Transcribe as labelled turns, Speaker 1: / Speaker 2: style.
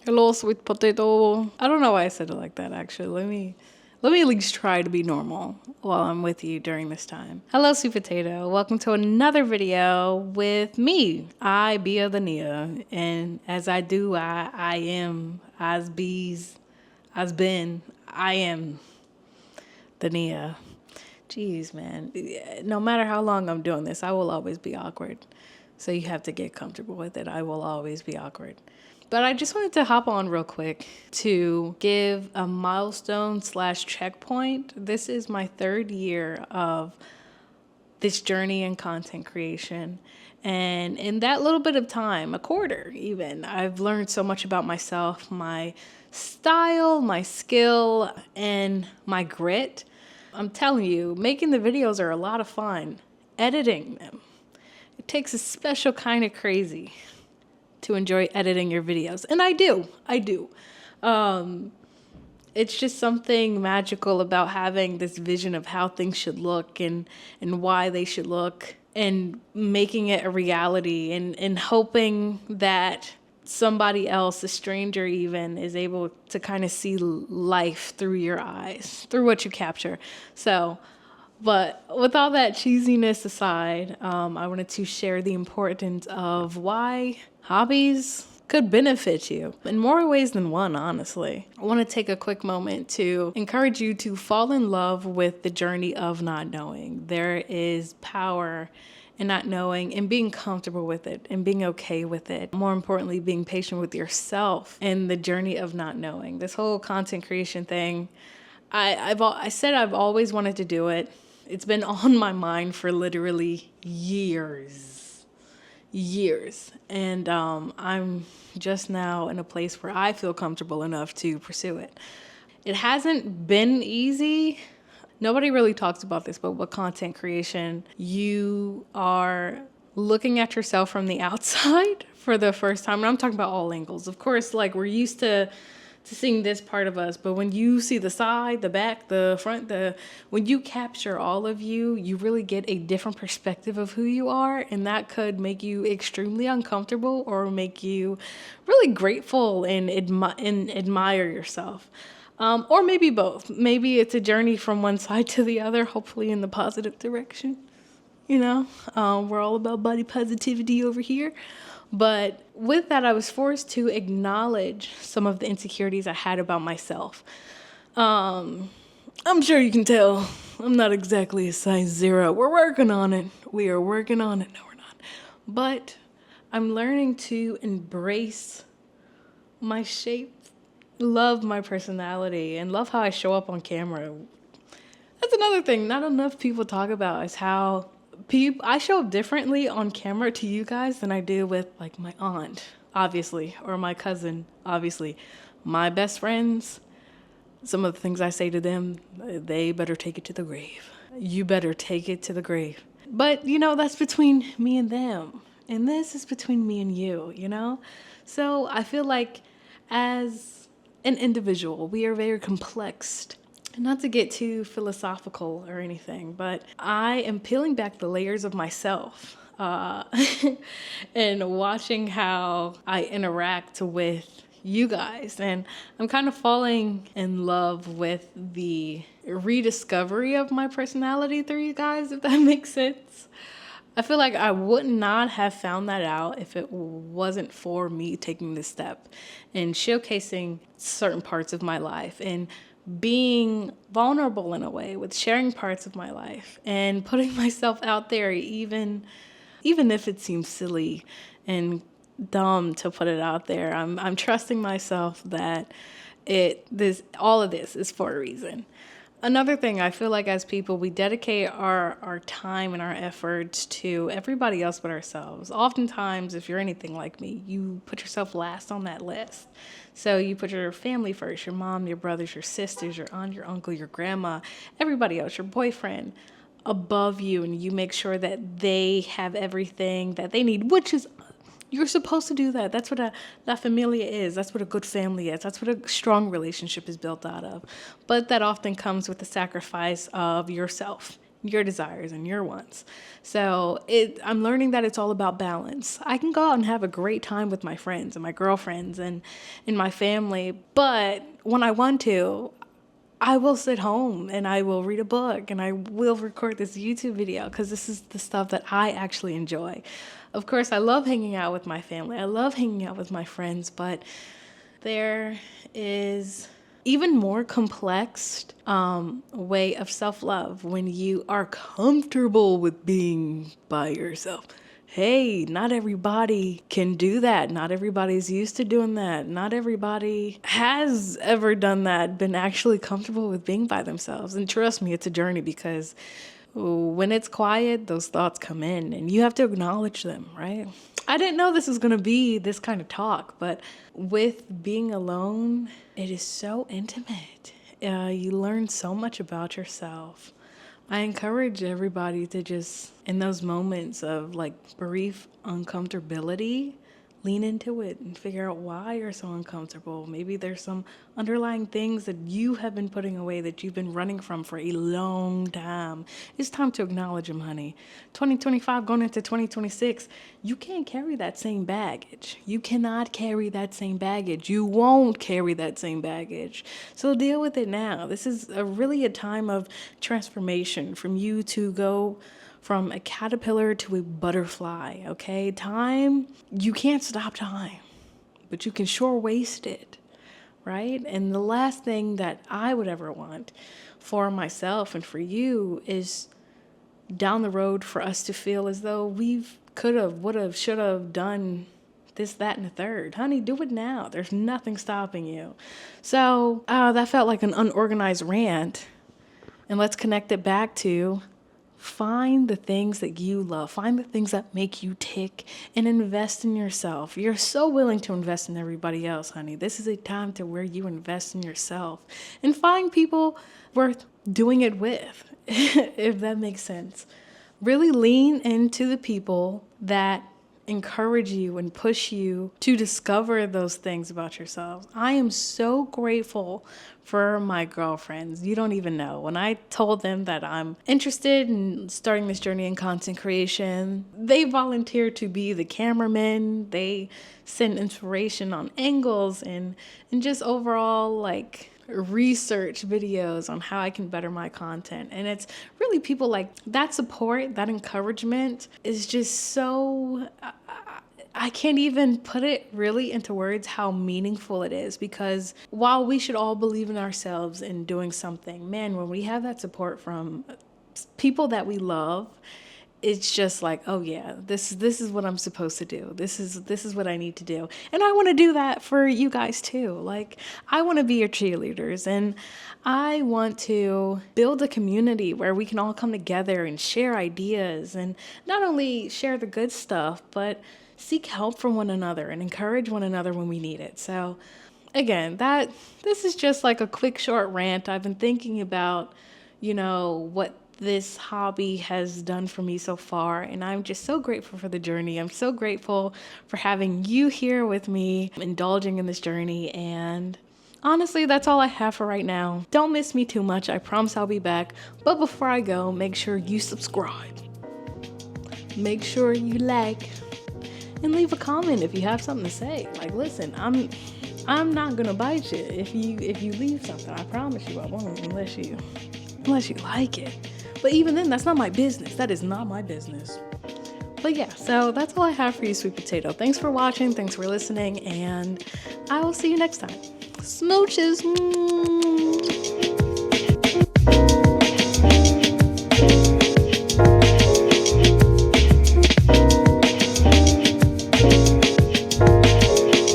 Speaker 1: Hello, sweet potato. I don't know why I said it like that, actually. Let me at least try to be normal while I'm with you during this time. Hello, sweet potato. Welcome to another video with me. I be the Nia. And as I do, I am, as bees, as been, I am the Nia. Jeez, man. No matter how long I'm doing this, I will always be awkward. So you have to get comfortable with it. I will always be awkward. But I just wanted to hop on real quick to give a milestone / checkpoint. This is my 3rd year of this journey in content creation. And in that little bit of time, a quarter even, I've learned so much about myself, my style, my skill, and my grit. I'm telling you, making the videos are a lot of fun. Editing them, it takes a special kind of crazy to enjoy editing your videos. And I do. It's just something magical about having this vision of how things should look and why they should look and making it a reality and hoping that somebody else, a stranger even, is able to kind of see life through your eyes, through what you capture. So, but with all that cheesiness aside, I wanted to share the importance of why hobbies could benefit you in more ways than one, honestly. I want to take a quick moment to encourage you to fall in love with the journey of not knowing. There is power in not knowing and being comfortable with it and being okay with it. More importantly, being patient with yourself in the journey of not knowing. This whole content creation thing, I said I've always wanted to do it. It's been on my mind for literally years. And I'm just now in a place where I feel comfortable enough to pursue it. It hasn't been easy. Nobody really talks about this, but with content creation, you are looking at yourself from the outside for the first time. And I'm talking about all angles. Of course, like we're used to seeing this part of us, but when you see the side, the back, the front, when you capture all of you, you really get a different perspective of who you are, and that could make you extremely uncomfortable or make you really grateful and admire yourself. Or maybe both. Maybe it's a journey from one side to the other, hopefully in the positive direction. We're all about body positivity over here. But with that, I was forced to acknowledge some of the insecurities I had about myself. I'm sure you can tell I'm not exactly a size 0. We're working on it. We are working on it. No, we're not. But I'm learning to embrace my shape, love my personality, and love how I show up on camera. That's another thing not enough people talk about is how I show up differently on camera to you guys than I do with like my aunt, obviously, or my cousin, obviously. My best friends, some of the things I say to them, they better take it to the grave. You better take it to the grave. But, that's between me and them. And this is between me and you. So I feel like as an individual, we are very complex. Not to get too philosophical or anything, but I am peeling back the layers of myself and watching how I interact with you guys. And I'm kind of falling in love with the rediscovery of my personality through you guys, if that makes sense. I feel like I would not have found that out if it wasn't for me taking this step and showcasing certain parts of my life and being vulnerable in a way with sharing parts of my life and putting myself out there, even if it seems silly and dumb to put it out there. I'm trusting myself that all of this is for a reason. Another thing, I feel like as people, we dedicate our time and our efforts to everybody else but ourselves. Oftentimes, if you're anything like me, you put yourself last on that list. So you put your family first, your mom, your brothers, your sisters, your aunt, your uncle, your grandma, everybody else, your boyfriend above you, and you make sure that they have everything that they need, which is you're supposed to do that. That's what a La Familia is. That's what a good family is. That's what a strong relationship is built out of. But that often comes with the sacrifice of yourself your desires and your wants. So I'm learning that it's all about balance. I can go out and have a great time with my friends and my girlfriends and my family, but when I want to, I will sit home and I will read a book and I will record this YouTube video because this is the stuff that I actually enjoy. Of course, I love hanging out with my family. I love hanging out with my friends, but there is even more complex way of self-love when you are comfortable with being by yourself. Hey, not everybody can do that. Not everybody's used to doing that. Not everybody has ever done that, been actually comfortable with being by themselves. And trust me, it's a journey because when it's quiet, those thoughts come in and you have to acknowledge them, right? I didn't know this was going to be this kind of talk, but with being alone, it is so intimate. You learn so much about yourself. I encourage everybody to just, in those moments of like brief uncomfortability, lean into it and figure out why you're so uncomfortable. Maybe there's some underlying things that you have been putting away that you've been running from for a long time. It's time to acknowledge them, honey. 2025 going into 2026, you can't carry that same baggage. You cannot carry that same baggage. You won't carry that same baggage. So deal with it now. This is really a time of transformation from you to go from a caterpillar to a butterfly, okay? Time, you can't stop time, but you can sure waste it, right? And the last thing that I would ever want for myself and for you is down the road for us to feel as though we've could have, would have, should have done this, that, and the third. Honey, do it now. There's nothing stopping you. So that felt like an unorganized rant. And let's connect it back to find the things that you love. Find the things that make you tick and invest in yourself. You're so willing to invest in everybody else, honey. This is a time to where you invest in yourself and find people worth doing it with, if that makes sense. Really lean into the people that encourage you and push you to discover those things about yourselves. I am so grateful for my girlfriends. You don't even know. When I told them that I'm interested in starting this journey in content creation, they volunteered to be the cameraman. They send inspiration on angles and just overall like research videos on how I can better my content. And it's really people like that support, that encouragement is just so, I can't even put it really into words how meaningful it is, because while we should all believe in ourselves and doing something, man, when we have that support from people that we love, it's just like, oh yeah, this is what I'm supposed to do. This is what I need to do. And I want to do that for you guys too. Like, I want to be your cheerleaders, and I want to build a community where we can all come together and share ideas, and not only share the good stuff, but seek help from one another and encourage one another when we need it. So again, this is just like a quick short rant. I've been thinking about, what this hobby has done for me so far, and I'm just so grateful for the journey. I'm so grateful for having you here with me, indulging in this journey, and honestly, that's all I have for right now. Don't miss me too much. I promise I'll be back. But before I go, make sure you subscribe. Make sure you like and leave a comment if you have something to say. Like, listen, I'm not gonna bite you if you leave something. I promise you I won't, unless you like it. But even then, that's not my business. That is not my business. But yeah, so that's all I have for you, sweet potato. Thanks for watching. Thanks for listening. And I will see you next time. Smooches.